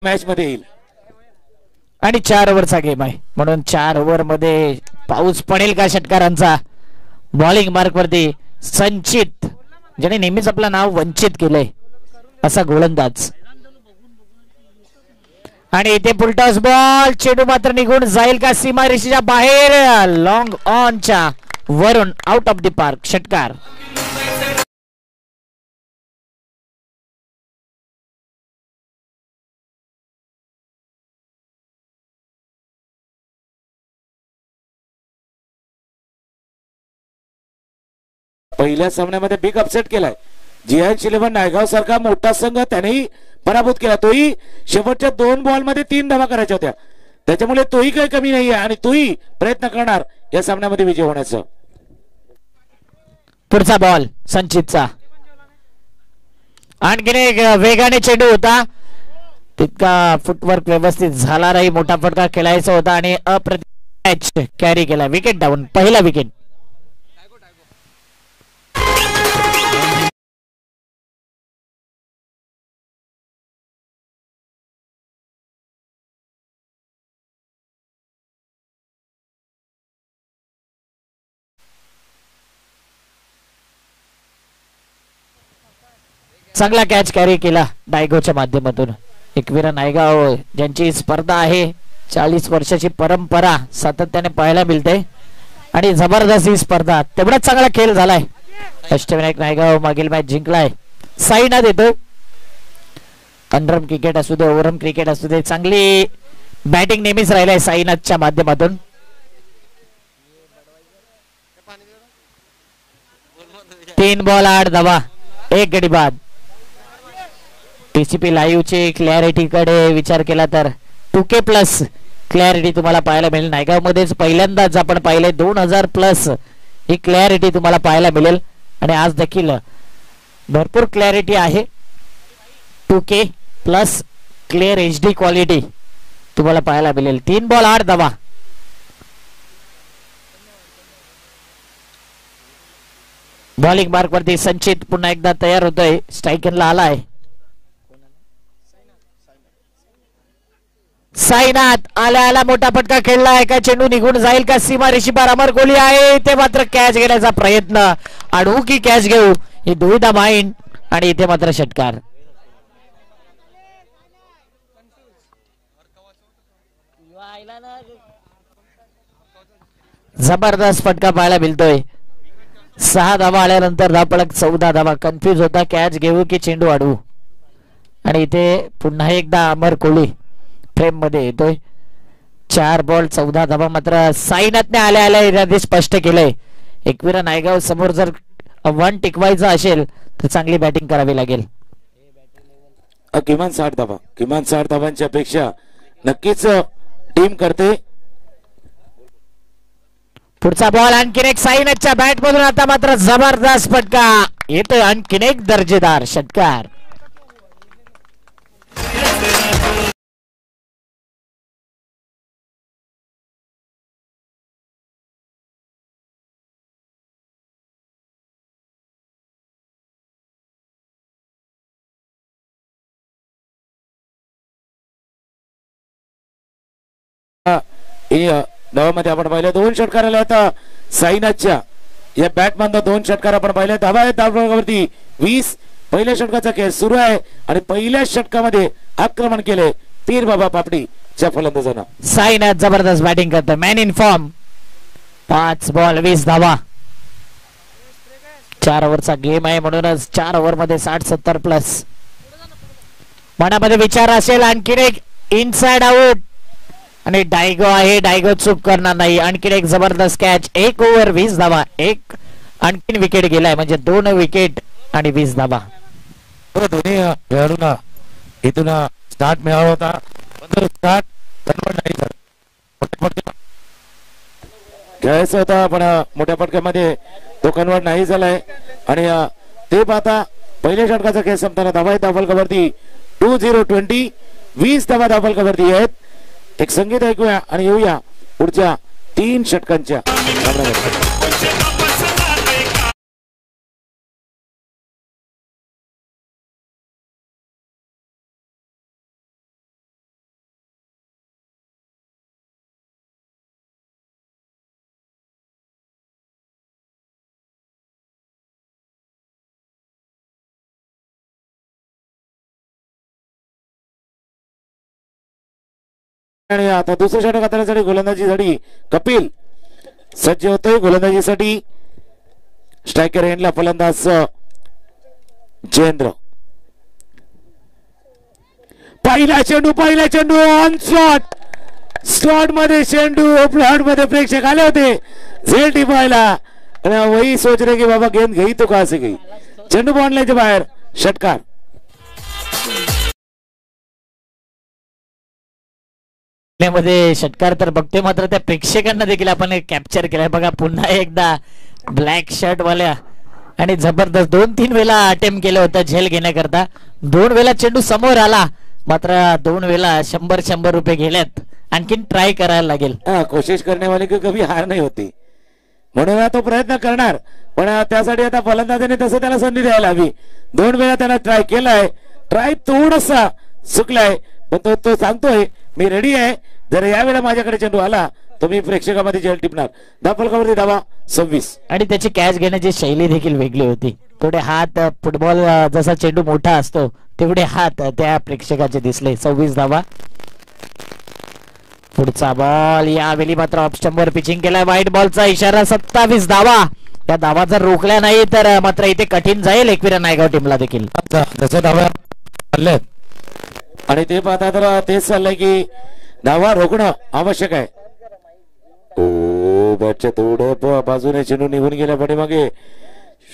Match मध्ये येईल आणि 4 ओव्हरचा गेम आहे म्हणून 4 ओव्हर मध्ये पाऊस पडेल का षटकारांचा. बॉलिंग मार्क वरती संचित, ज्याने नेहमीच आपलं नाव वंचित केलंय असा गोलंदाज. आणि इथे फुलटॉस बॉल, चेंडू मात्र निघून जाईल का सीमा रेषेच्या बाहेर. लॉंग ऑनच्या वरून आउट ऑफ द पार्क षटकार. पहिल्या सामन्यामध्ये बिग अपसेट केलाय. GH11 नायगाव सारखा मोठा संघ त्यानेही पराभूत केला. तोही शेवटच्या 2 बॉल मध्ये 3 धावा करायच्या होत्या, त्याच्यामुळे तोही काही कमी नाहीये आणि तोही प्रयत्न करणार या सामन्यामध्ये विजय होण्याचा. पुढचा बॉल संचितचा. आणखीन एक वेगाने चेंडू होता, तितका फुटवर्क व्यवस्थित झाला नाही. मोठा फटका खेळायचा होता आणि अप्रतिम मॅच कॅरी केला. विकेट डाऊन, पहिला विकेट. चांगला कॅच कॅरी केला डायगोच्या माध्यमातून. एकवीरा नायगाव ज्यांची स्पर्धा आहे, 40 वर्षाची परंपरा सातत्याने पाहायला मिळते आणि जबरदस्त ही स्पर्धा. तेवढाच चांगला खेळ झालाय. अष्टविनायक नायगाव मागील मॅच जिंकलाय. साईनाथ येतो. अंडरम क्रिकेट असू दे, ओव्हरम क्रिकेट असू दे, चांगली बॅटिंग नेहमीच राहिलाय साईनाथच्या माध्यमातून. तीन बॉल 8 धावा, 1 गडी बाद. TCP लाईव्ह चे क्लॅरिटी कडे विचार केला तर 2K प्लस क्लॅरिटी तुम्हाला पाहायला मिळेल. नायगाव मध्येच पहिल्यांदाच आपण पाहिले 2000 प्लस ही क्लॅरिटी तुम्हाला पाहायला मिळेल आणि आज देखील भरपूर क्लॅरिटी आहे. 2K plus clear HD quality तुम्हाला पाहायला मिळेल. 3 बॉल 8 धावा. बॉलिंग मार्क वरती संचित पुन्हा एकदा तयार होतोय. स्ट्रायकरला आलाय साईनाथ. आला मोठा फटका खेळला. एका चेंडू निघून जाईल का सीमा रेषेपार. अमर कोहली आहे ते मात्र कॅच घेण्याचा प्रयत्न. अडवू की कॅच घेऊ ही दुविधा माइंड आणि इथे मात्र षटकार. जबरदस्त फटका पाहायला मिळतोय. 6 धावा आल्यानंतर धावपळक 14 धावा. कन्फ्युज होता कॅच घेऊ की चेंडू अडवू. आणि इथे पुन्हा एकदा अमर कोहली फ्रेम मध्ये येतोय. 4 बॉल 14 धावा. मात्र साईनाथने आल्या स्पष्ट केलंय एकवीरा नायगाव समोर जर आव्हान टिकवायचं असेल तर चांगली बॅटिंग करावी लागेल. किमान 60 धावा, किमान 60 धावांची अपेक्षा नक्कीच टीम करते. पुढचा बॉल आणखीन एक साईनाथच्या बॅट मधून. आता मात्र जबरदस्त फटका येतोय. आणखीन एक दर्जेदार षटकार. धावामध्ये आपण पाहिलं 2 षटकार आले. आता साईनाथच्या या बॅटमधून 2 षटकार आपण पाहिले. धावा आहेत धाववरती 20. पहिल्या षटकाचा खेळ सुरू आहे आणि पहिल्या षटकामध्ये आक्रमण केले पीर बाबा पापडीच्या फलंदाजांना. साईनाथ जबरदस्त बॅटिंग करतो. Man in form. 5 बॉल 20 धावा. 4 ओव्हरचा गेम आहे म्हणूनच 4 ओव्हर मध्ये 60-70 प्लस. मनामध्ये विचार असेल आणखीन एक इनसाइड आउट आणि डायगो आहे. डायगो चूक करणार नाही. आणखीन एक जबरदस्त कॅच. 1 ओव्हर 20 धावा. एक आणखीन विकेट गेलाय म्हणजे 2 विकेट आणि 20 धावा. दोन्ही खेळाडूंना इथून स्टार्ट मिळाला होता पण स्टार्ट कन्वर्ट नाही झाला. खेळायचा होता पण मोठ्या फटक्यामध्ये तो कन्वर्ट नाही झालाय. आणि ते पाहता पहिल्या षटकाचा खेळ संपताना धावा धावफलकावरती 2020 20 धावा धावफलकावरती आहेत. एक संगीत ऐकूया आणि येऊया पुढच्या 3 षटकांच्या. आणि आता दुसऱ्या षटक हाताळण्यासाठी गोलंदाजीसाठी कपिल सज्ज होतोय. गोलंदाजीसाठी स्ट्रायकर एंडला फलंदाज जयेंद्र. पहिला चेंडू ऑन स्लॉट मध्ये चेंडू फ्लॉट मध्ये प्रेक्षक आले होते झेल टिपायला. वही सोच रहे की बाबा गेंद गई तो कहां से गई. चेंडू बॉन्डलाच्या बाहेर षटकार. मध्ये षटकार तर बघतोय, मात्र त्या प्रेक्षकांना देखील आपण कॅप्चर केलाय. बघा पुन्हा एकदा ब्लॅक शर्ट वाल्या आणि जबरदस्त 2-3 वेळा अटेम्प्ट केलं होतं झेल घेण्याकरता. 2 वेळा चेंडू समोर आला, मात्र 2 वेळा 100 रुपये गेल्यात. आणखीन ट्राय करायला लागेल. कोशिश करने वाले की कभी हार नाही होती, म्हणून तो प्रयत्न करणार. पण त्यासाठी आता फलंदाजाने तसं त्याला संधी द्यायला हवी. 2 वेळा त्याला ट्राय केलाय. ट्राय थोडासा चुकलाय, पण तो सांगतोय मी रेडी आहे. जर यावेळेला माझ्याकडे चेंडू आला तर मी प्रेक्षकामध्ये झेल टिपणार. धापलकावरती धावा 26. आणि त्याची कॅच घेण्याची शैली देखील वेगळी होती. थोडे हात, फुटबॉल जसा चेंडू मोठा असतो तेवढे हात त्या प्रेक्षकाचे दिसले. 26 धावा. पुढचा बॉल यावेळी मात्र ऑफ स्टंपवर पिचिंग केलाय. व्हाईट बॉलचा इशारा. 27 धावा. या धावा जर रोखल्या नाही तर मात्र इथे कठीण जाईल एकविरा नायगाव टीमला देखील. धावा आणि ते पाहता तर तेच चाललंय की धावा रोखणं आवश्यक आहे. बॅटच्या थोडं बाजूने चेंडू निघून गेल्या पाठीमागे.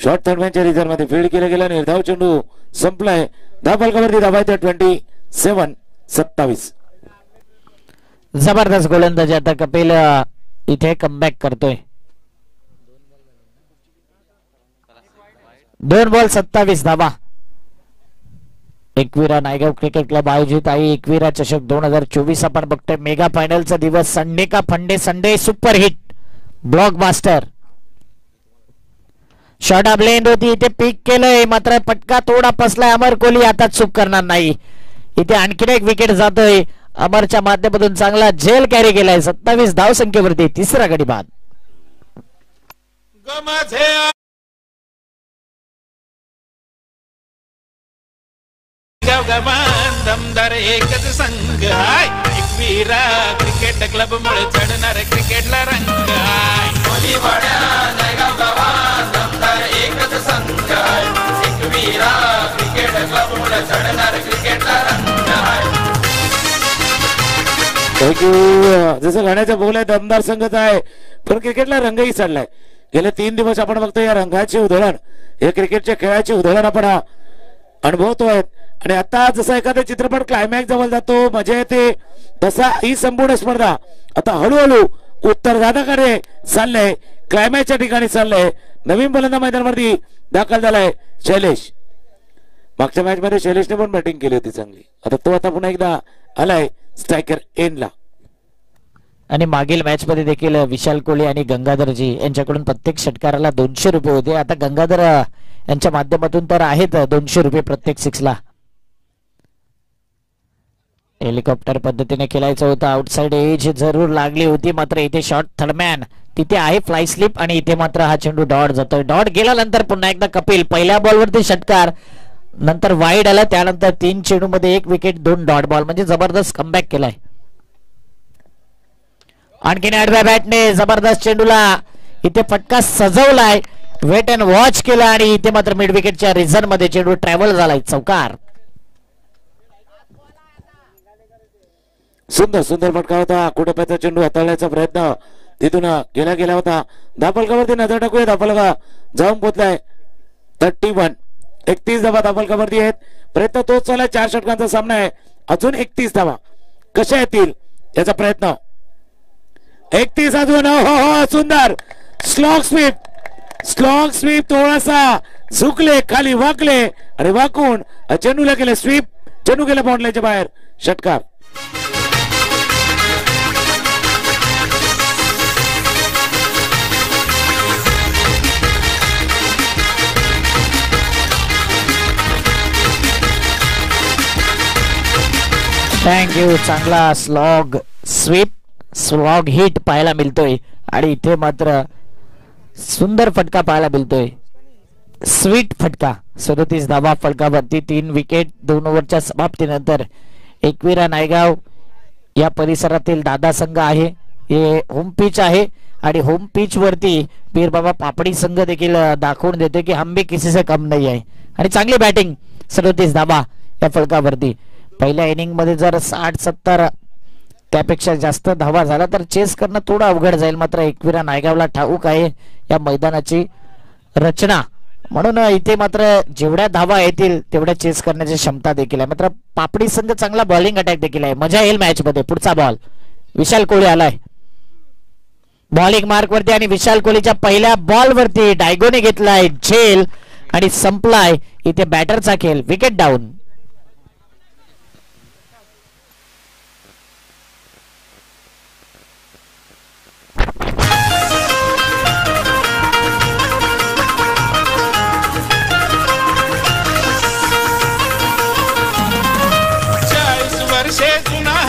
शॉर्ट थर्डमॅनच्या रिझर्व मध्ये फील्ड केला गेला. निर्धाव चेंडू संपलाय. धापलकावरती धावा 27. 27. जबरदस्त गोलंदाजी आता कपिल इथे कमबॅक करतोय. 2 बॉल 27 धावा. एकविरा नायगाव क्रिकेट क्लब आयोजित आहे एकविरा चषक 2024. आपण बघतोय मेगा फायनलचा दिवस. संडे का funday Sunday super hit blockbuster. Short of land होती, इथे पिक केलंय, मात्र पटका थोडा फसलाय. अमर कोहली आता चूक करणार नाही. इथे आणखीन एक विकेट जातोय. अमरच्या माध्यमातून चांगला झेल कॅरी केलाय. 27 धाव संख्येवरती तिसरा गडी बाद. दमदार एकच संघ हाय एकविरा क्रिकेट क्लब मुळे चढणार क्रिकेटला रंग हाय. कोलीवाड्या नायगाव गावात दमदार एकच संघ हाय एकविरा क्रिकेट क्लब मुळे चढणार क्रिकेटला रंग हाय. जसं गाण्याचा बोल आहे दमदार संघच आहे, पण क्रिकेटला रंगही चढलाय. गेले 3 दिवस आपण बघतो या रंगाची उधळण, या क्रिकेटच्या खेळाची उधळण आपण अनुभवतोय. आणि आता जसा एखादा चित्रपट क्लायमॅक्स जवळ जातो, मजा येते, तसा ही संपूर्ण स्पर्धा आता हळूहळू उत्तरदादाकडे चाललंय. क्लायमॅक्सच्या ठिकाणी चाललंय. नवीन फलंदाज मैदानावरती दाखल झालाय शैलेश. मागच्या मॅच मध्ये शैलेशने पण बॅटिंग केली होती चांगली. आता तो पुन्हा एकदा आलाय स्ट्रायकर एंडला. आणि मागील मॅच मध्ये देखील विशाल कोहली आणि गंगाधरजी यांच्याकडून प्रत्येक षटकाराला 200 रुपये होते. आता गंगाधर यांच्या माध्यमातून तर आहेत 200 रुपये प्रत्येक 6 ला. हेलिकॉप्टर पद्धतीने खेळायचं होतं. आउटसाइड एज जरूर लागली होती, मात्र इथे शॉर्ट थर्डमॅन तिथे आहे फ्लाय स्लिप आणि इथे मात्र हा चेंडू डॉट जातोय. डॉट गेल्यानंतर पुन्हा एकदा कपिल पहिल्या बॉलवरती षटकार, नंतर वाईड आला, त्यानंतर 3 चेंडू मध्ये 1 विकेट 2 डॉट बॉल, म्हणजे जबरदस्त कमबॅक केलाय. आणखीन आडव्या बॅटने जबरदस्त चेंडूला इथे फटका सजवलाय. वेट अँड वॉच केला आणि इथे मात्र मिड विकेटच्या रिझन मध्ये चेंडू ट्रॅव्हल झालाय. चौकार. सुंदर सुंदर फटका होता. कुटप्याचा चेंडू हाताळण्याचा प्रयत्न तिथून गेला होता. धापलकावरती नजर टाकूया. धापलका जाऊन पोहोचलाय 31. 31 धावा धापलकावरती आहेत. प्रयत्न तोच चाललाय. 4 षटकांचा सामना आहे. अजून 31 धावा कशा येतील याचा प्रयत्न. 31 अजून. हो सुंदर स्लॉग स्वीप थोडासा झुकले, खाली वाकले आणि वाकून चेंडूला केले स्वीप. चेंडू गेला बाउंड्रीच्या बाहेर. षटकार. थँक्यू. चांगला स्लॉग स्वीप, स्लॉग हिट पाहायला मिळतोय आणि इथे मात्र सुंदर फटका पाहायला मिळतोय. स्वीट फटका. 37 धावा फटकावरती 3 विकेट 2 ओव्हरच्या समाप्तीनंतर एकविरा नायगाव या परिसरातील दादा संघ आहे. हे होम पिच आहे आणि होम पिच वरती पीर बाबा पापडी संघ देखील दाखवून देतो की हम भी किसी से कम नाही आहे. आणि चांगली बॅटिंग 37 धाबा या फलकावरती. पहिल्या इनिंग मध्ये जर 60-70 त्यापेक्षा जास्त धावा झाला तर चेस करणं थोडं अवघड जाईल. मात्र एकविरा नायगावला ठाऊक आहे या मैदानाची रचना, म्हणून इथे मात्र जेवढ्या धावा येतील तेवढ्या चेस करण्याची क्षमता देखील आहे. मात्र पापडी संघ चांगला बॉलिंग अटॅक देखील आहे. मजा येईल मॅच मध्ये. पुढचा बॉल विशाल कोळी आलाय बॉलिंग मार्क वरती आणि विशाल कोहलीच्या पहिल्या बॉल वरती डायगोने घेतलाय झेल आणि संपलाय इथे बॅटरचा खेळ. Wicket down.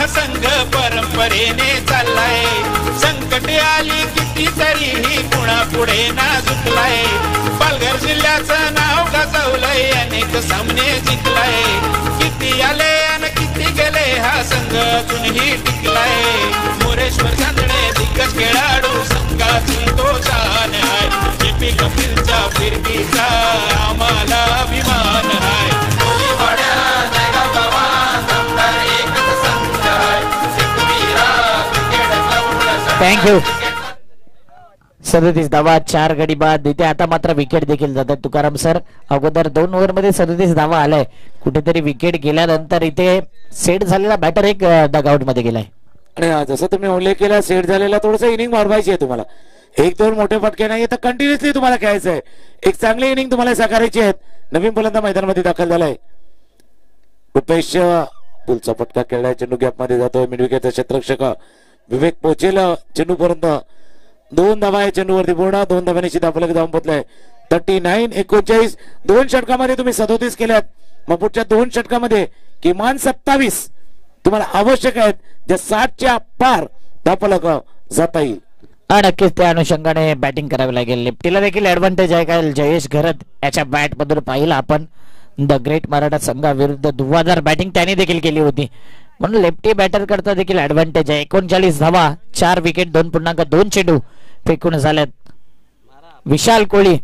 संघ परंपरेने चाललाय. संकट आली किती तरीही पुन्हा पुढे ना झुकलाय. पालघर जिल्ह्याचं नाव गाजवलंय. अनेक सामने जिंकलाय. किती आले आणि किती गेले हा संघ अजूनही टिकलाय. मोरेश्वर चांदणे दिग्गज खेळाडू संघाची तो शान आहे. जेपी कपिलच्या फिरकीचा आम्हाला अभिमान आहे. थँक्यू. 37 धावा 4 गडी बाद. इथे आता मात्र विकेट देखील जातात. तुकाराम सर अगोदर 2 ओव्हर मध्ये 37 धावा आलाय. कुठेतरी विकेट गेल्यानंतर इथे सेट झालेला बॅटर एक डगआउट मध्ये गेलाय. आणि जसं तुम्ही उल्लेख केला सेट झालेला थोडस इनिंग वाढवायची आहे तुम्हाला. 1-2 मोठे फटके नाही तर कंटिन्युअसली तुम्हाला खेळायचं आहे. एक चांगली इनिंग तुम्हाला साकारायची आहेत. नवीन फलंदाज मैदानामध्ये दाखल झालाय रुपेश. पुलचा फटका खेळलाय. चेंडू गॅप मध्ये जातोय. मिड विकेटचा क्षेत्ररक्षक विवेक पोचेल चेंडू पर्यंत. 2 धावा आहे चेंडूवरती पूर्ण. 2 धाव्याने धावफलक जाऊन पोचलाय. 39-39. 2 षटकामध्ये तुम्ही 37 केल्यात. मग पुढच्या 2 षटकामध्ये किमान 27 तुम्हाला आवश्यक आहेत. ज्या 60च्या पार धावफलक जाता येईल. नक्कीच त्या अनुषंगाने बॅटिंग करावी लागेल. लेफ्टीला देखील ऍडव्हान्टेज आहे. काय जयेश घरत याच्या बॅट मधून पाहिलं आपण the great Maratha संघाविरुद्ध Dhuandhar batting त्याने देखील केली होती, म्हणून लेफ्टी बॅटर करता देखील ऍडव्हान्टेज आहे. 39 धावा 4 विकेट 2.2 चेंडू फेकून झाल्यात. विशाल कोहली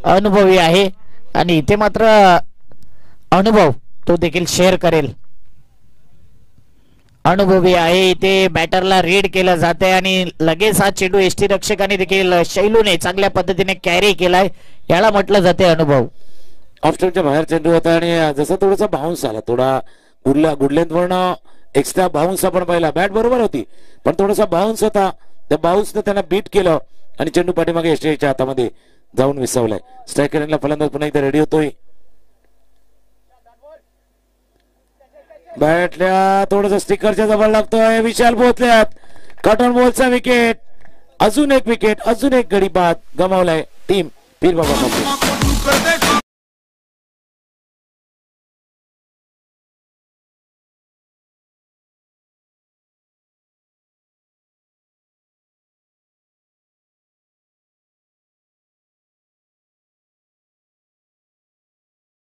अनुभवी आहे आणि इथे मात्र अनुभव तो देखील शेअर करेल. अनुभवी आहे. इथे बॅटरला रीड केलं जाते आणि लगेच हा चेंडू एसटी रक्षकाने देखील शैलूने चांगल्या पद्धतीने कॅरी केलाय. याला म्हटलं जाते अनुभव. ऑफस्टंपच्या बाहेर चेंडू होता आणि जसा थोडासा बाउन्स आला, थोडा गुडलेंथ वरनं एक्स्ट्रा बाउन्स आपण पाहिला. बॅट बरोबर होती पण थोडासा बाउन्स होता. त्या बाउन्सने त्यांना बीट केलं आणि चेंडू पाठीमागे एसटीच्या हातामध्ये जाऊन विसवलाय. स्ट्रायकरला फलंदाज पुन्हा एकदा रेडी होतोय. बॅटल्या थोडस स्टिकरच्या जवळ लागतोय. विशाल पोहोचल्यात. कटॉन बॉलचा विकेट. अजून एक विकेट. अजून एक गडी बाद गमावलाय टीम पीर बाबा कप.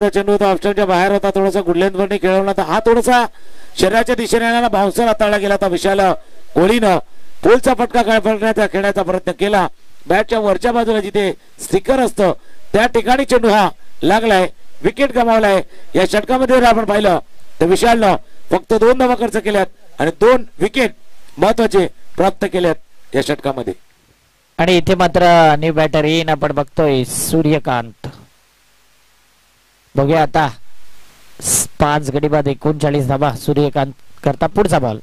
चेंडू होता ऑफस्टंपच्या बाहेर होता. थोडासा गुडलेंथ वरती खेळवला होता. हा थोडासा शरीराच्या दिशेने येणारा बाउन्सर हाताळला गेला होता. विशाल कोहलीनं पोलचा फटका खेळण्याचा प्रयत्न केला. बॅटच्या वरच्या बाजूला जिथे स्टिकर असतं त्या ठिकाणी चेंडू हा लागलाय. विकेट गमावलाय. या षटकामध्ये आपण पाहिलं तर विशालनं फक्त 2 धावा खर्च केल्यात आणि 2 विकेट महत्वाचे प्राप्त केल्यात या षटकामध्ये. आणि इथे मात्र न्यू बॅटर येईन आपण बघतोय सूर्यकांत. बघूया आता 5 गडी बाद 39 धावा सूर्यकांत करता. पुढचा बॉल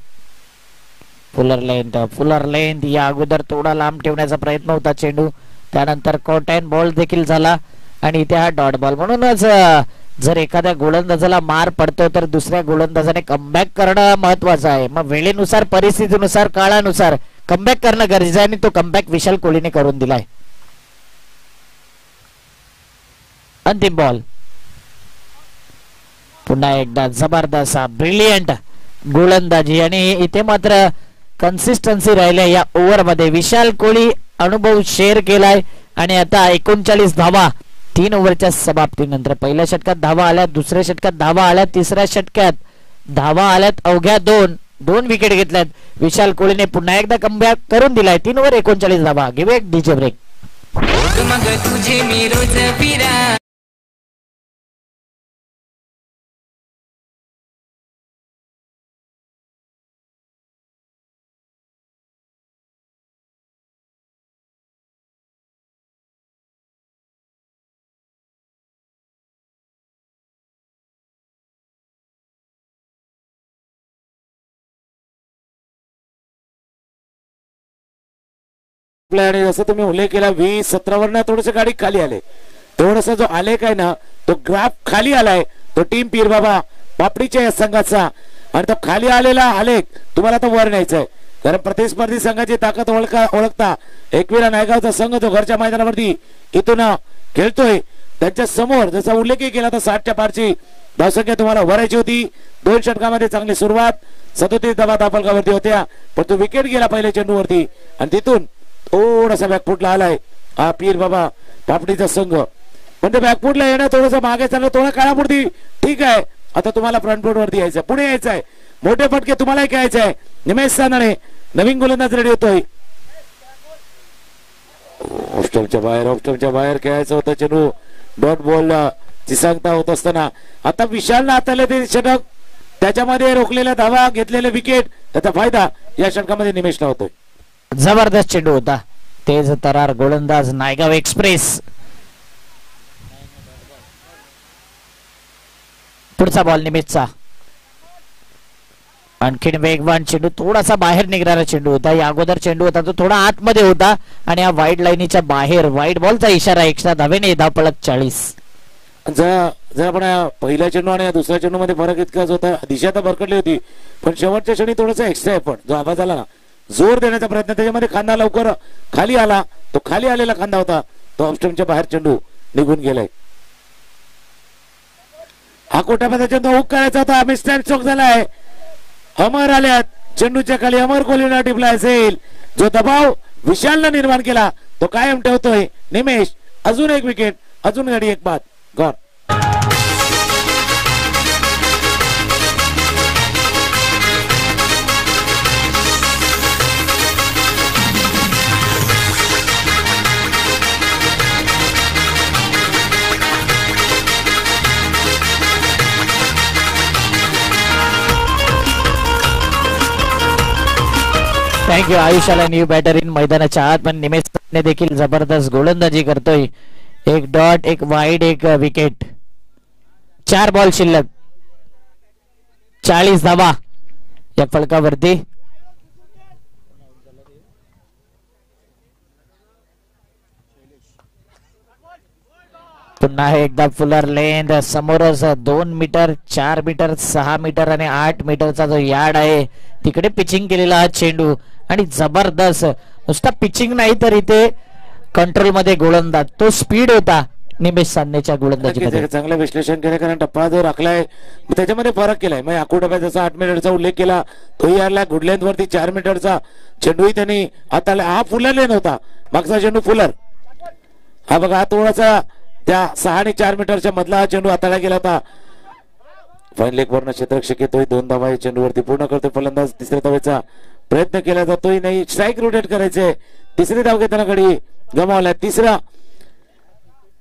फुलर लेंथ या अगोदर थोडा लांब ठेवण्याचा प्रयत्न होता चेंडू. त्यानंतर कॉट अँड बॉल देखील झाला आणि इथे हा डॉट बॉल. म्हणूनच जर एखाद्या गोलंदाजाला मार पडतो तर दुसऱ्या गोलंदाजाने कमबॅक करणं महत्वाचं आहे. मग वेळेनुसार परिस्थितीनुसार काळानुसार कमबॅक करणं गरजेचं आहे आणि तो कमबॅक विशाल कोहलीने करून दिलाय. अंतिम बॉल. पुन्हा एकदा जबरदस्त ब्रिलियंट गोलंदाजी आणि इथे मात्र कन्सिस्टन्सी राहिल्या या ओव्हर मध्ये. विशाल कोहली अनुभव शेअर केलाय आणि आता 39 धावा 3 ओव्हरच्या समाप्तीनंतर. पहिल्या षटकात धावा आल्या, दुसऱ्या षटकात धावा आल्या, तिसऱ्या षटकात धावा आल्यात अवघ्या 2. 2 विकेट घेतल्यात. विशाल कोळीने पुन्हा एकदा कमबॅक करून दिलाय. 3 ओव्हर 39 धावा. गिव एक डीजे ब्रेक. मग तुझे मी रोज फिरा. आणि जसं तुम्ही उल्लेख केला 20-17 वर ना थोडस गाडी खाली आले. थोडासा जो आलेख आहे ना तो ग्राफ खाली आलाय. तो टीम पीर बाबा पापडीच्या या संघाचा. आणि तो खाली आलेला आलेख तुम्हाला तो वर न्यायचा आहे. कारण प्रतिस्पर्धी संघाची ताकद ओळखता एकविरा नायगावचा संघ जो घरच्या मैदानावरती इथून खेळतोय त्यांच्या समोर जसा उल्लेख केला तर 60च्या पारची धावसंख्या तुम्हाला भरायची होती. 2 षटकामध्ये चांगली सुरुवात. 37 धावा धावफलकावरती होत्या. पण तो विकेट गेला पहिल्या चेंडूवरती आणि तिथून थोडासा बॅकफुटला आलाय हा पीर बाबा पापडीचा संघ. पण ते बॅकफुटला येणं थोडंसं मागे चाललं थोडं काळापुरती ठीक आहे. आता तुम्हाला फ्रंटफुट वरती यायचं पुढे यायचंय. मोठे फटके तुम्हालाही खेळायचे आहे. निमेश सानाने नवीन गोलंदाज रेडी होतोय. ऑफस्टमच्या बाहेर खेळायचं होतं चेंडू. डॉट बॉल ची सांगता होत असताना आता विशालनं हाताळले ते षटक. त्याच्यामध्ये रोखलेल्या धावा घेतलेले विकेट त्याचा फायदा या षटकामध्ये निमेशला होतोय. जबरदस्त चेंडू होता. तेज तरार गोलंदाज नायगाव एक्सप्रेस. पुढचा बॉल निमित्तचा. आणखीन वेगवान चेंडू. थोडासा बाहेर निघणारा चेंडू होता. या अगोदर चेंडू होता तो थोडा आतमध्ये होता आणि हा वाईड लाईनीच्या बाहेर वाईड बॉलचा इशारा. एक्स्ट्रा धावेने धावपळत 40. जर आपण पहिल्या चेंडू आणि दुसऱ्या चेंडू मध्ये फरक इतकाच होता. दिशा तर भरकटली होती पण शेवटच्या क्षणी थोडासा एक्स्ट्रा एफर्ट जो आवाज आला ना जोर देण्याचा प्रयत्न त्याच्यामध्ये खांदा लवकर खाली आला. तो खाली आलेला खांदा होता तो ऑफस्टमच्या बाहेर चेंडू निघून गेलाय. हा कोट्यामध्ये चेंडू हुक करायचा होता. मिस्टर चोक झालाय. अमर आल्यात चेंडूच्या खाली. अमर कोहलीला टिपला असेल. जो दबाव विशालनं निर्माण केला तो कायम ठेवतोय निमेश. अजून एक विकेट अजून गाडी एक बाद गॉन. थँक्यू. आयुष्याला न्यू बॅटर इन मैदानाच्या आत. पण निमेश ने देखील जबरदस्त गोलंदाजी करतोय. 1 डॉट 1 वाईड 1 विकेट. 4 बॉल शिल्लक. 40 धावा या फलकावरती. पुन्हा एकदा फुलर लेंथ समोरच 2 मीटर 4 मीटर 6 मीटर आणि 8 मीटरचा जो यार्ड आहे तिकडे पिचिंग केलेला हा चेंडू. आणि जबरदस्त नुसता पिचिंग नाही तर इथे कंट्रोल मध्ये गोलंदाज. तो स्पीड होता निमेश सान्नेच्या गोलंदाजीमध्ये. चांगलं विश्लेषण केलं कारण टप्पा जो राखलाय त्याच्यामध्ये फरक केलाय. मग आखू टप्प्यात जसा 8 मीटरचा उल्लेख केला तोही यारला गुड लेंथ वरती 4 मीटरचा चेंडूही त्यांनी हाताळला. हा फुलर लेन होता मागचा चेंडू फुलर. हा बघा हा थोडासा त्या 6 आणि 4 मीटरच्या मधला हा चेंडू हाताळला गेला होता. फाईन लेग वरनं क्षेत्ररक्षक येतोय. 2 धावा चेंडूवरती पूर्ण करतोय फलंदाज. तिसऱ्या धावेचा प्रयत्न केला जातोय नाही. स्ट्राईक रोटेट करायचे. तिसरी धाव घेताना गडी गमावलाय. तिसरा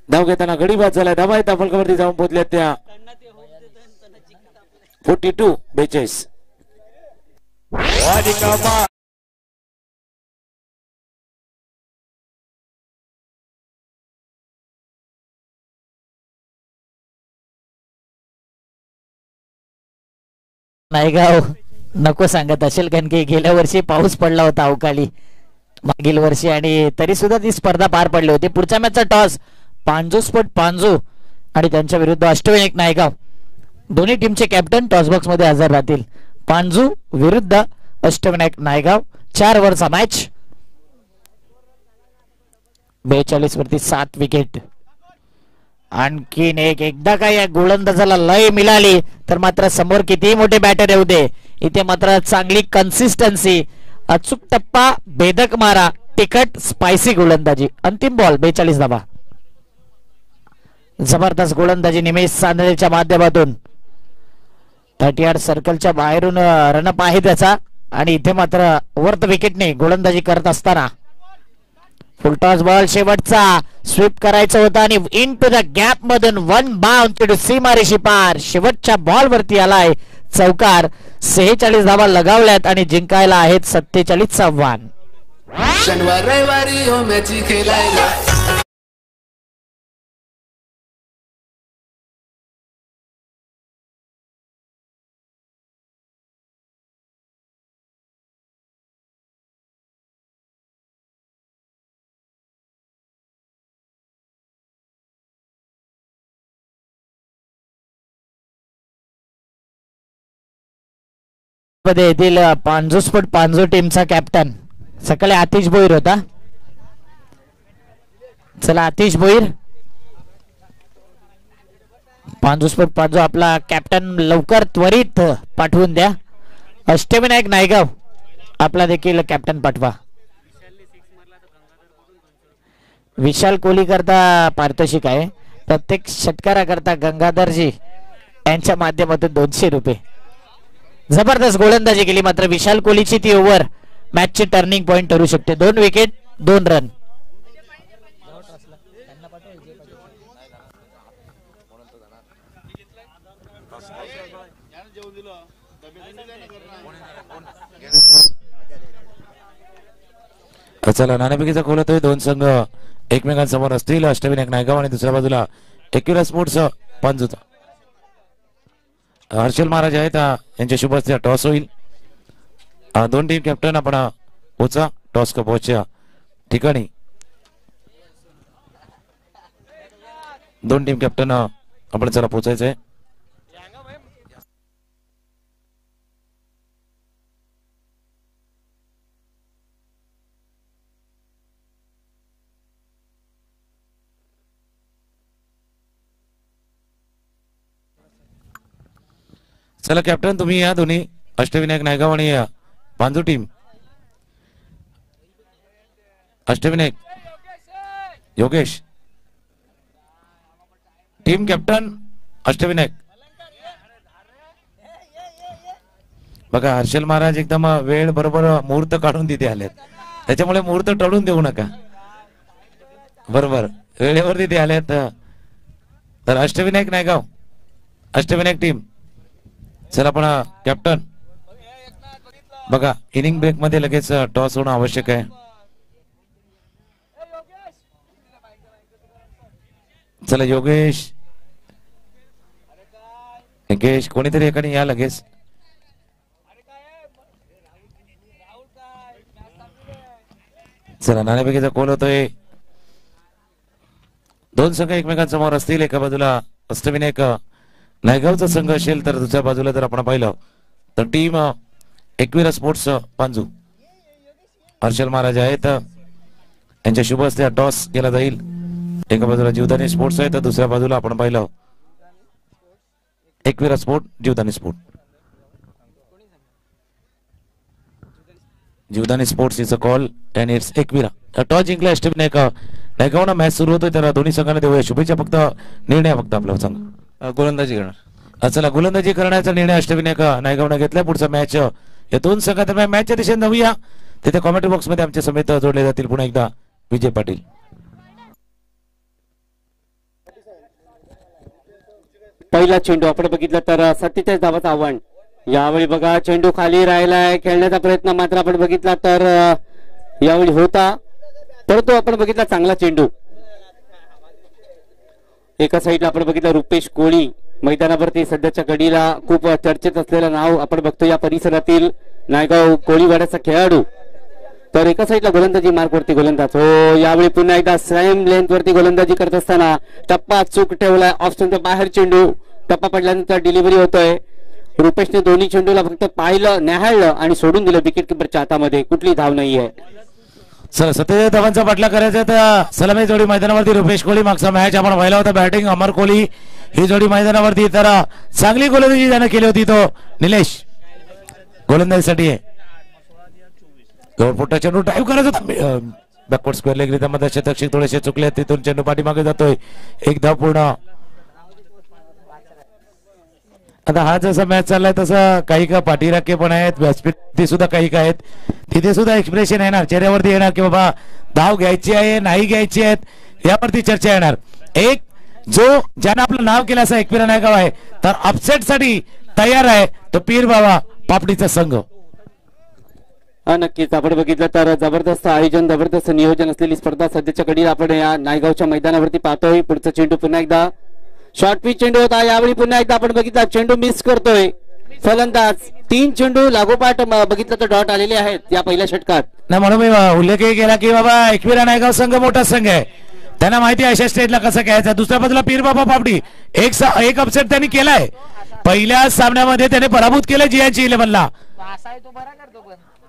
धाव घेताना गडी बाद झालाय. धावा आहेत फलकावरती जाऊन पोहोचल्या त्या 42-42. नायगाव नको सांगत असेल कारण की गेल्या वर्षी पाऊस पडला होता अवकाळी मागील वर्षी आणि तरी सुद्धा ती स्पर्धा पार पडली होती. पुढच्या मॅचचा टॉस पांजू स्पोर्ट पांजू आणि त्यांच्या विरुद्ध अष्टविनायक नायगाव. दोन्ही टीमचे कॅप्टन टॉस बॉक्स मध्ये हजर राहतील. पांजू विरुद्ध अष्टविनायक नायगाव. 4 ओव्हरचा मॅच. 42 वरती 7 विकेट. आणखीन एकदा काय या गोलंदाजाला लय मिळाली तर मात्र समोर कितीही मोठे बॅटर येऊ दे इथे मात्र चांगली कन्सिस्टन्सी. अचूक टप्पा भेदक मारा तिखट स्पायसी गोलंदाजी. अंतिम बॉल 42 धावा. जबरदस्त गोलंदाजी निमेश सांदळेच्या माध्यमातून. 30 यार्ड सर्कलच्या बाहेरून रनअप आहे त्याचा. आणि इथे मात्र वर्थ विकेटने गोलंदाजी करत असताना फुल टॉस बॉल शेवटचा स्वीप करायचा होता आणि इन टू द गॅप मधून वन बाउंड टू सीमारेषी पार. शेवटच्या बॉल वरती आलाय चौकार. 46 धावा लगावल्यात आणि जिंकायला आहेत 47 आव्हान. शनिवार रविवारी हो मॅची खेळायला. मध्ये येथील पांजो स्पोर्ट पांजो टीमचा कॅप्टन सकाळी आतिश भोईर होता. चला आतिश भोईर, पांजो स्पोर्ट पांजो आपला कॅप्टन लवकर त्वरित पाठवून द्या. अष्टविनायक नायगाव आपला देखील कॅप्टन पाठवा. विशाल कोहली करता पारितोषिक आहे. प्रत्येक षटकारा करता गंगाधरजी यांच्या माध्यमातून 200 रुपये. जबरदस्त गोलंदाजी केली मात्र विशाल कोहलीची ती ओव्हर मॅचची टर्निंग पॉइंट ठरू शकते. 2 विकेट 2 रन. चला नाणेफेकीचा खोल होतोय. 2 संघ एकमेकांसमोर असतील. अष्टविनायक नायगाव आणि दुसऱ्या बाजूला एक्युरा स्पोर्ट्स पांजूचा. हर्षल महाराज आहेत यांच्या शुभ हस्ते टॉस होईल. 2 टीम कॅप्टन आपण पोचा टॉस कपच्या ठिकाणी. 2 टीम कॅप्टन आपण चला पोचायचं आहे. चला कॅप्टन तुम्ही या. दोन्ही अष्टविनायक नायगाव आणि Panju team. Ashtavinayak Yogesh team captain Ashtavinayak. बघा हर्षल महाराज एकदम वेळ बरोबर मुहूर्त काढून तिथे आलेत. त्याच्यामुळे मुहूर्त टळून देऊ नका. बरोबर वेळेवर तिथे आलेत. तर अष्टविनायक नायगाव अष्टविनायक टीम. चला आपण कॅप्टन बघा इनिंग ब्रेक मध्ये लगेच टॉस होणं आवश्यक आहे. चला योगेश योगेश कोणीतरी एकाने या लगेच. चला नाणेफेकीचा कोल होतोय. 2 संघ एकमेकांसमोर असतील. एका बाजूला अष्टविनायक नायगावचा संघ असेल तर दुसऱ्या बाजूला जर आपण पाहिलं तर टीम एक्विरा स्पोर्ट्स पांजू. हर्षल महाराज आहेत यांच्या शुभ हस्ते टॉस केला जाईल. एका बाजूला जीवदानी स्पोर्ट्स आहे तर दुसऱ्या बाजूला आपण पाहिलं Ekvira sport Jivdani sport. Jivdani sports is a call and it's Ekvira. Toss जिंकला अष्टविनायक नायगावनं. मॅच सुरू होतोय तर दोन्ही संघांना देऊया शुभेच्छा. फक्त निर्णय फक्त आपला संघ गोलंदाजी करणार. चला गोलंदाजी करण्याचा निर्णय अष्टविनायक नायगावनं घेतला. पुढचा मॅच या 2 संघात मॅचच्या दिशेने जाऊया. तिथे कॉमेंट्री बॉक्स मध्ये आमच्या समेत जोडले जातील पुन्हा एकदा विजय पाटील. पहिला चेंडू आपण बघितलं तर 47 धावाचं आव्हान. यावेळी बघा चेंडू खाली राहिलाय. खेळण्याचा प्रयत्न मात्र आपण बघितला तर यावेळी होता परंतु आपण बघितला चांगला चेंडू. एका साईडला आपण बघितलं रुपेश कोळी मैदानावरती सध्याच्या घडीला खूप चर्चेत असलेलं नाव आपण बघतो या परिसरातील नायगाव कोळीवाड्याचा खेळाडू. तर एका साईडला गोलंदाजी मार्क वरती गोलंदाज. हो यावेळी पुन्हा एकदा सेम लेंथ वरती गोलंदाजी करत असताना टप्पा चूक ठेवलाय. ऑप्शनच्या बाहेर चेंडू. टप्पा पडल्यानंतर डिलिव्हरी होतोय. रुपेशने दोन्ही चेंडूला फक्त पाहिलं न्याहाळलं आणि सोडून दिलं विकेट किपरच्या हातामध्ये. कुठली धाव नाहीये. चला 47 धावांचा पाठला करायचा तर सलामी जोडी मैदानावरती रुपेश कोहली. मागचा मॅच आपण पाहिला होता बॅटिंग अमर कोहली ही जोडी मैदानावरती. तर चांगली गोलंदाजी त्यानं केली होती. तो निलेश गोलंदाजीसाठी आहे. गौरपुट्टा चेंडू ड्राईव्ह करायचा होता बॅकवर्ड स्क्वेअर लेग रिदम शतक थोडेसे चुकले. तिथून चेंडू पाठीमागे जातोय. 1 धाव पूर्ण. आता हा जसा मॅच चाललाय तसं काही का पाठीराखे पण आहेत, व्यासपीठ ते सुद्धा काही का आहेत, तिथे सुद्धा एक्सप्रेशन येणार चेहऱ्यावरती येणार की बाबा धाव घ्यायची आहे नाही घ्यायची आहेत यावरती चर्चा येणार. एक जो ज्यानं आपलं नाव केलं असं एकविरा नायगाव आहे तर अपसेट साठी तयार आहे तो पीर बाबा पापडीचा संघ. हा नक्कीच आपण बघितलं तर जबरदस्त आयोजन जबरदस्त नियोजन असलेली स्पर्धा सध्याच्या घडीला आपण या नायगावच्या मैदानावरती पाहतोय. पुढचा चेंडू पुन्हा एकदा शॉर्ट पिच चेंडू होता, यावेळी पुन्हा एकदा आपण बघितला चेंडू मिस करतोय फलंदाज. 3 चेंडू लागोपाठ बघितलं तर डॉट आलेले आहेत या पहिल्या षटकात. ना म्हणून मी उल्लेखही केला की बाबा एकविरा नायगाव संघ मोठा संघ आहे, त्यांना माहिती आहे अशा स्टेजला कसं खेळायचं. दुसऱ्या बाजूला पीर बाबा पापडी एक अपसेट त्यांनी केलाय पहिल्या सामन्यामध्ये, त्याने पराभूत केलं जियांची 11ला.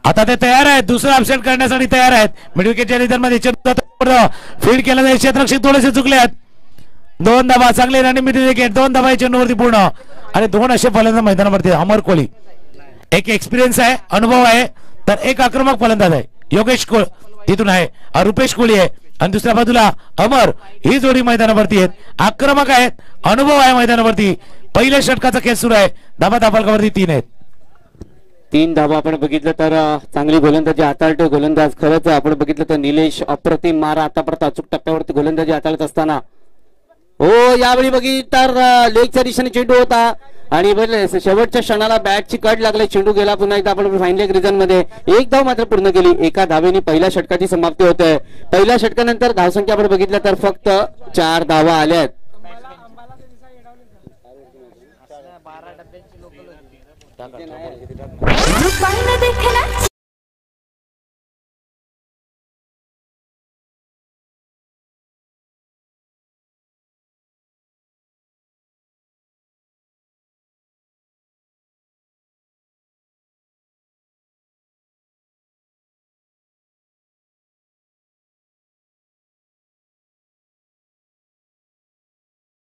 आता ते तयार आहेत दुसरा अपसेट करण्यासाठी तयार आहेत. मिडविकेटच्या रिझल्टमध्ये फील्ड केलं जाईल, क्षेत्ररक्षक थोडेसे चुकले आहेत. 2 धावा चांगले रणनीती विकेट, 2 धावा चेंडूवरती पूर्ण आणि 2 असे फलंदाज मैदानावरती. अमर कोहली एक एक्सपिरियन्स आहे, अनुभव आहे, तर एक आक्रमक फलंदाज आहे योगेश तिथून आहे, रुपेश कोहली आहे आणि दुसऱ्या बाजूला अमर. ही जोडी मैदानावरती आहेत, आक्रमक आहेत, अनुभव आहे मैदानावरती. पहिल्या षटकाचा खेळ सुरू आहे, धाबा धाबावरती 3 आहेत. 3 धावा आपण बघितलं तर चांगली गोलंदाजी हाताळतो गोलंदाज. खरंच आपण बघितलं तर निलेश अप्रतिम मारा आतापर्यंत अचूक टप्प्यावरती गोलंदाजी हाताळत असताना. हो यावेळी बघितलं तर लेगच्या दिशेने चेंडू होता आणि शेवटच्या क्षणाला बॅटची कट लागली, चेंडू गेला पुन्हा एकदा आपण फाईन लेग रिजन मध्ये. 1 धाव मात्र पूर्ण केली, 1 धावेने पहिल्या षटकाची समाप्ती होते. पहिल्या षटकानंतर धावसंख्या आपण बघितलं तर फक्त 4 धावा आल्यात.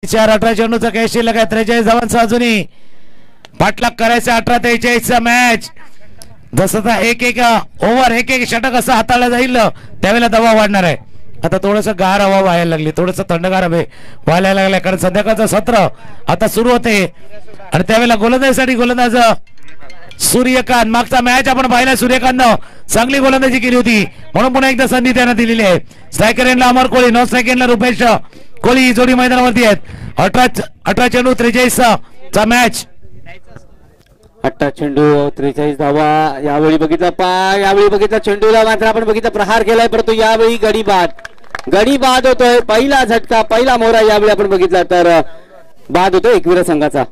चार 18 चेंडूचा खेळ शिल्लक आहे. 43 धावांचा अजूनही पाठलाग करायचा. 18-43 मॅच. जसं एक ओव्हर एक षटक असं हाताळलं जाईल त्यावेळेला दबाव वाढणार आहे. आता थोडस गार हवा व्हायला लागली, थोडस थंडगार हवे व्हायला लागलाय कारण संध्याकाळचं सत्र आता सुरू होते आणि त्यावेळेला गोलंदाजीसाठी गोलंदाज सूर्यकांत. मागचा मॅच आपण पाहिला, सूर्यकांतनं चांगली गोलंदाजी केली होती म्हणून पुन्हा एकदा संधी त्यांना दिलेली आहे. स्ट्रायकर एंडला अमर कोहली, नॉन स्ट्रायकर एंडला रुपेश कोहली ही जोडी मैदानावरती आहेत. 18 चेंडू 43 चा मॅच. 18 चेंडू 43 धावा. यावेळी बघितला चेंडूला मात्र आपण बघितलं प्रहार केलाय, परंतु यावेळी गडी बाद होतोय. पहिला झटका पहिला मोहरा यावेळी आपण बघितला तर बाद होतोय एकविरा संघाचा.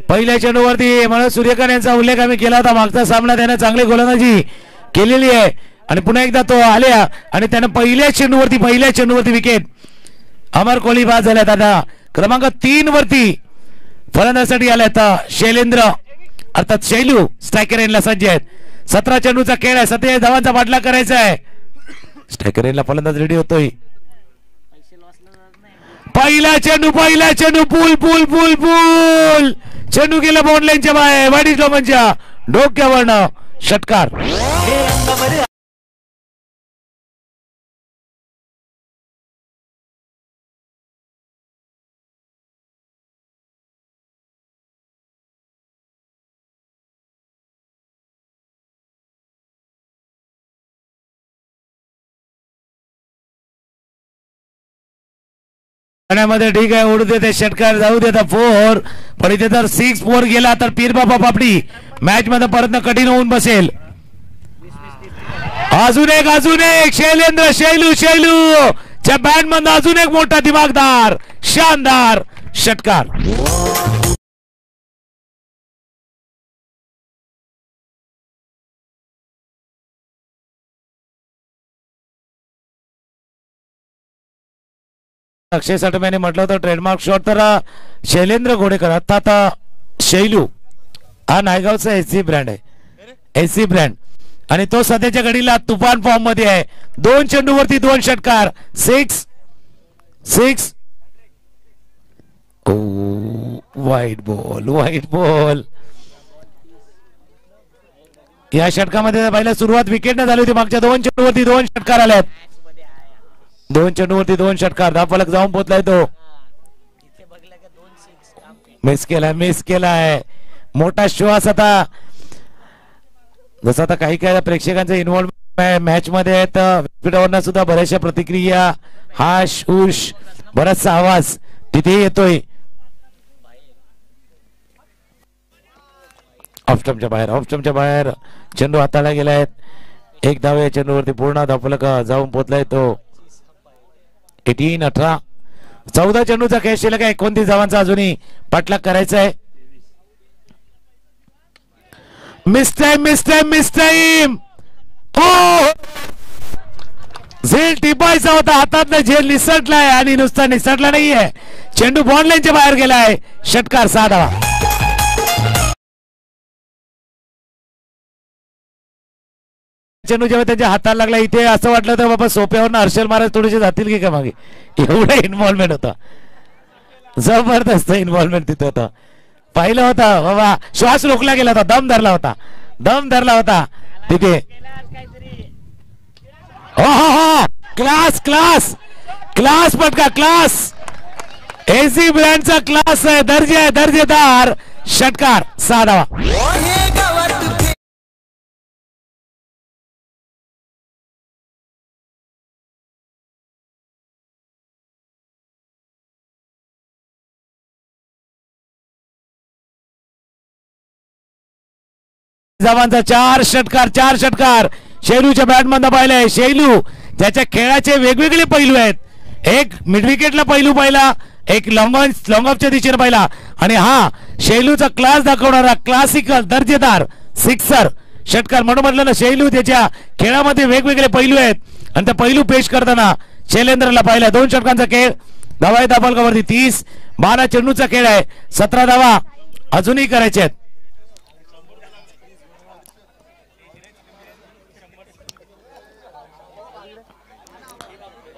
पहिल्या चेंडूवरती म्हणून सूर्यकांत यांचा उल्लेख आम्ही केला होता. मागचा सामना त्याने चांगली गोलंदाजी केलेली आहे आणि पुन्हा एकदा तो आल्या आणि त्याने पहिल्या चेंडूवरती विकेट. अमर कोहली बाद झाल्यात. आता क्रमांक 3 वरती फलंदाजीसाठी आल्यात शैलेंद्र अर्थात शैलू. स्ट्रायकर एंडला सज्ज आहेत. 17 चेंडूचा खेळ आहे, 27 धावांचा पाठलाग करायचा आहे. स्ट्रायकर एंडला फलंदाज रेडी होतोय. पहिला चेंडू पूल पूल पूल पूल चेंडू गेला बाउंड्री लाईनच्या बाहेर. वाडीज लोकांच्या डोक्यावरनं षटकार. मध्ये ठीक आहे, उडू देते षटकार, जाऊ देता 4. पण इथे जर 6-4 गेला तर पीर बाबा पापडी मॅच मध्ये परत कठीण होऊन बसेल. अजून एक शैलेंद्र शैलू च्या बॅट मध्ये अजून एक मोठा दिमागदार शानदार षटकार. अक्षय साठम यांनी म्हटलं होतं ट्रेडमार्क शॉट, तर शैलेंद्र घोडेकर अर्थात शैलू हा नायगावचा एससी ब्रँड आहे, एससी ब्रँड, आणि तो सध्याच्या घडीला तुफान फॉर्म मध्ये आहे. 2 चेंडूवरती 2 षटकार. 6 वाईट बॉल, वाईट बॉल. या षटकामध्ये पहिल्या सुरुवात विकेटने झाली होती. मागच्या 2 चेंडूवरती 2 षटकार आल्यात. 2 चेंडूवरती 2 षटकार. धावफलक जाऊन पोहोचलाय तो. मिस केलाय. मोठा श्वास आता. जसं आता काही प्रेक्षकांचं इन्व्हॉल्वमेंट मॅच मध्ये आहेत. व्यासपीठावरनं सुद्धा बऱ्याचशा प्रतिक्रिया, हाश उश, बराचसा आवाज तिथे येतोय. ऑफस्टंपच्या बाहेर चेंडू हाताळला गेलाय. 1 धाव या चेंडूवरती पूर्ण. धावफलक जाऊन पोहोचलाय तो. 18-18. 14 चेंडूचा खेळ शिल्लक आहे. 29 धावांचा अजूनही पाठलाग करायचा आहे. Miss time. झेल टिपायचा होता, हातात झेल निसटलाय आणि नुसता निसटला नाहीये, चेंडू बॉल लाईनच्या बाहेर गेलाय. षटकार. 6 धावा. चेंडू जेव्हा त्यांच्या हाताला लागला इथे असं वाटलं तर बाबा सोप्यावरनं हर्षल महाराज थोडेसे जातील की काय मागे. एवढा इन्व्हॉल्वमेंट होता, जबरदस्त इन्व्हॉल्वमेंट तिथे होता. पाहिलं होतं बाबा, श्वास रोखला गेला होता, दम धरला होता तिथे. हो क्लास पटका, क्लास. एसी ब्रँडचा क्लास आहे, दर्जेदार षटकार. 6 धावा. धावांचा 4 षटकार. शैलूच्या बॅटमधून पाहिलंय. शैलू ज्याच्या खेळाचे वेगवेगळे पैलू आहेत. एक मिड विकेटला पैलू पाहिला, एक लॉंग ऑफच्या दिशेने पाहिला, आणि हा शैलूचा क्लास दाखवणारा क्लासिकल दर्जेदार सिक्सर षटकार. म्हणून म्हटलं ना, शैलू त्याच्या खेळामध्ये वेगवेगळे पैलू आहेत आणि त्या पैलू पेश करताना शैलेंद्रला पाहिला. 2 षटकांचा खेळ. धावा आहे धावफलकावरती 30. 12 चेंडूचा खेळ आहे. 17 धावा अजूनही करायचे आहेत.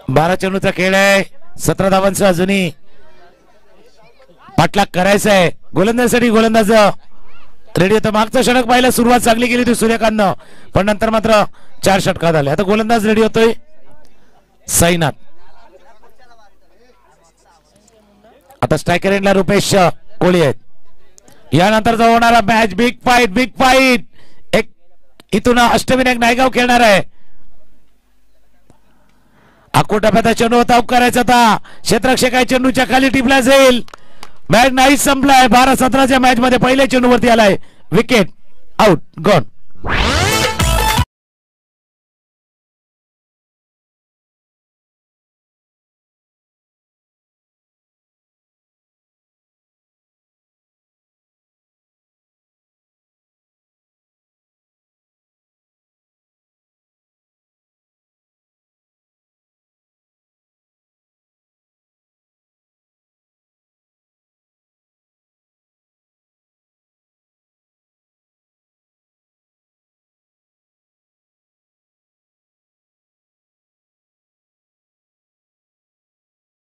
बारा चेंडूचा खेळ आहे. 17 धावांचा अजूनही पाठलाग करायचा आहे. गोलंदाजीसाठी गोलंदाज रेडी होता. मागचा षटक पाहिला, सुरुवात चांगली केली होती सूर्यकांतनं, पण नंतर मात्र 4 षटकात आले. आता गोलंदाज रेडी होतोय साईनाथ. आता स्ट्रायकर एंडला रुपेश कोळी आहेत. यानंतर जो होणारा मॅच बिग फाईट. एक इथून अष्टविनायक नायगाव खेळणार आहे. टप्प्याचा चेंडू होता, करायचा होता. क्षेत्ररक्षक आहे, चेंडूच्या खाली टिपला जाईल. मॅच नाही संपलाय. 12-17च्या मॅच मध्ये पहिल्या चेंडूवरती आलाय. विकेट. आउट. गॉन.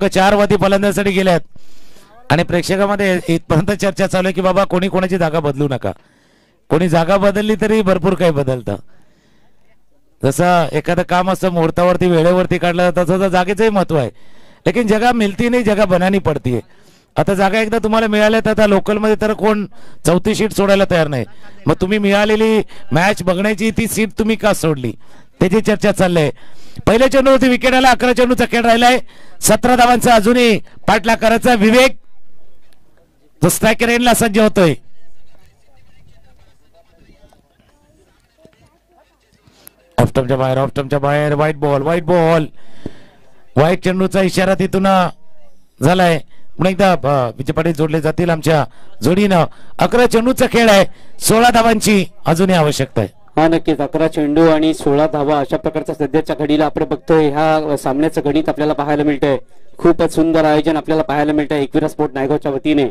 चार वरती फलंदाजीसाठी गेल्यात आणि प्रेक्षकामध्ये इथपर्यंत चर्चा चालू आहे की बाबा कोणी कोणाची जागा बदलू नका. कोणी जागा बदलली तरी भरपूर काही बदलतं. जसं एखादं काम असतं मुहूर्तावरती वेळेवरती काढलं तसं तर जागेचंही महत्व आहे. लेकिन जगा मिळती नाही, जगा बनानी पडती है. आता जागा एकदा तुम्हाला मिळाल्या तर आता लोकलमध्ये तर कोण 4थी सीट सोडायला तयार नाही. मग तुम्ही मिळालेली मॅच बघण्याची ती सीट तुम्ही का सोडली त्याची चर्चा चालली आहे. पहिल्या चेंडूवरती विकेट आला. 11 चेंडूचा खेळ राहिलाय. 17 धावांचा अजूनही पाठलाग करायचा. विवेक तो स्ट्रायकर एंडला सज्ज होतोय. ऑफस्टंपच्या बाहेर व्हाईट बॉल. व्हाईट चेंडूचा इशारा तिथून झालाय. पुन्हा एकदा विजय पाटील जोडले जातील आमच्या जोडीनं. 11 चेंडूचा खेळ आहे. 16 धावांची अजूनही आवश्यकता आहे. हा नक्कीच 11 चेंडू आणि 16 धावा अशा प्रकारचा सध्याच्या घडीला आपण बघतोय ह्या सामन्याचं गणित आपल्याला पाहायला मिळतंय. खूपच सुंदर आयोजन आपल्याला पाहायला मिळतं एकविरा स्पोर्ट नायगावच्या वतीने.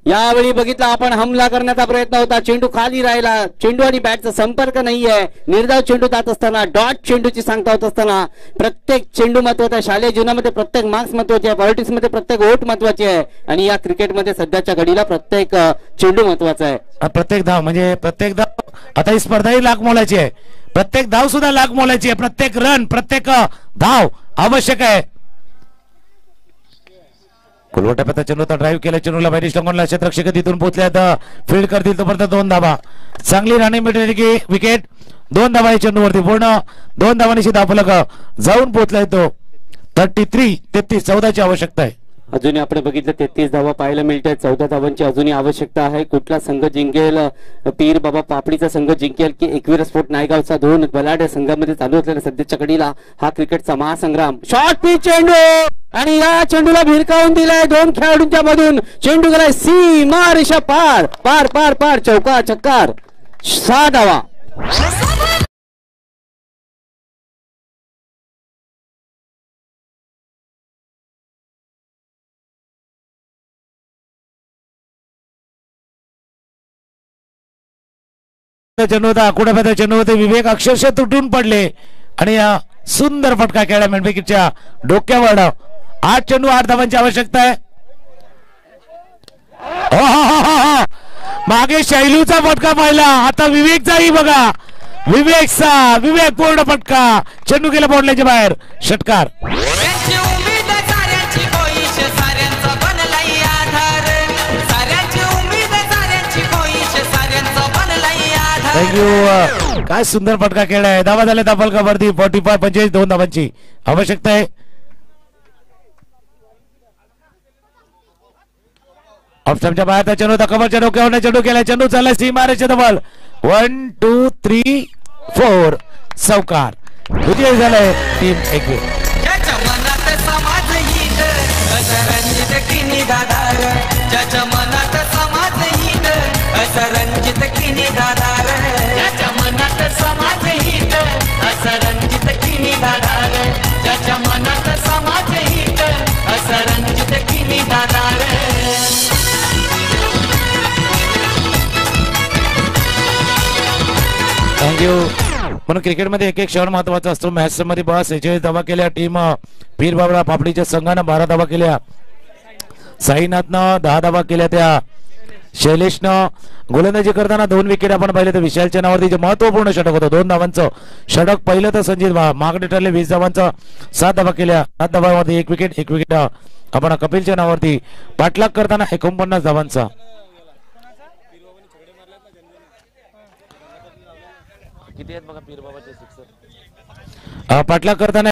यावेळी बघितलं आपण हमला करण्याचा प्रयत्न होता, चेंडू खाली राहिला, चेंडू आणि बॅटचा संपर्क नाहीये, निर्धाव चेंडू जात असताना डॉट चेंडूची सांगता होत असताना प्रत्येक चेंडू महत्वाचा आहे. शालेय जीवनामध्ये प्रत्येक मार्क्स महत्वाचे आहे, पॉलिटिक्स मध्ये प्रत्येक वोट महत्वाची आहे आणि या क्रिकेटमध्ये सध्याच्या घडीला प्रत्येक चेंडू महत्वाचा आहे. प्रत्येक धाव म्हणजे प्रत्येक धाव, आता ही स्पर्धा ही लाख मोलाची आहे, प्रत्येक धाव सुद्धा लाख मोलाची आहे, प्रत्येक रन प्रत्येक धाव आवश्यक आहे. कुलवटा पता चेंडूचा ड्राईव्ह केला, चेंडूला बाहेर स्टंगोनला क्षेत्ररक्षक तिथून पोहोचल्यात, फील्ड करतील तोपर्यंत 2 धावा. चांगली राणी मिळते की विकेट, 2 धावा आहे चेंडूवरती, पूर्ण 2 धावांची धावफलक जाऊन पोहोचलाय तो. 33 14ची आवश्यकता आहे. अजूनही आपण बघितलं 33 धावा पाहायला मिळतात, 14 धावांची अजूनही आवश्यकता आहे. कुठला संघ जिंकेल, पीर बाबा पापडीचा संघ जिंकेल की एकविरा स्पोर्ट नायगावचा, 2 बलाढ्य संघामध्ये चालू असलेल्या सध्याच्या घडीला हा क्रिकेटचा महासंग्राम. शॉर्ट पिच चेंडू आणि या चेंडूला भिरकावून दिलाय 2 खेळाडूंच्या मधून, चेंडू गेलाय सीमा रेषा पार पार पार पार, चौका चक्कार, 6 धावा. चेंडू होता, कुठे चेंडू होते, विवेक अक्षरशः तुटून पडले आणि सुंदर फटका खेळला मेंढविकीच्या डोक्यावर. 8 चेंडू 8 धावांची आवश्यकता आहे. मागे शैलूचा फटका पाहिला, आता विवेकचाही बघा, विवेक पूर्ण फटका, चेंडू गेला बोर्डल्याच्या बाहेर, षटकार. त्यांची उमेद साऱ्यांची कोईश, साऱ्यांचा बनलाई आधार, साऱ्यांची उमेद साऱ्यांची कोईश, साऱ्यांचा बनलाई आधार. थँक्यू. काय सुंदर फटका खेळलाय. धावा झाल्या धावफलकावरती 45 2 धावांची आवश्यकता आहे. ऑफस्टंपच्या बाहेर चेंडू होता, कव्हरच्या डोक्यावर चेंडू केला, चेंडू चालला सीमारेषा डबल, 1 2 3 4 चौकार. विजय झालाय टीम एकवीर. ज्याच्या मनात समाज हित असरंजित किनी दादार, ज्याच्या मनात समाज हित असरंजित किनी दादार, ज्याच्या मनात समाज हित असरंजित किनी दादार, ज्याच्या मनात समाज हित असरंजित किनी दादार. थँक्यू. म्हणून क्रिकेटमध्ये एक क्षण महत्वाचा असतो. मॅच मध्ये 46 धावा केल्या टीम पीर बाबा पापडीच्या संघानं, 12 धावा केल्या साईनाथनं, 10 धावा केल्या त्या शैलेशनं. गोलंदाजी करताना 2 विकेट आपण पाहिले तर विशालच्या नावावरती जे महत्वपूर्ण षटक होतं, 2 धावांचं षटक पहिलं तर संजित मागडे ठरले, 20 धावांचं, 7 धावा केल्या, 7 धावांमध्ये 1 विकेट आपण कपिलच्या नावावरती. पाठलाग करताना 49 धावांचा. किती आहेत बघा पीर बाबाचे 6 पाठलाग करताना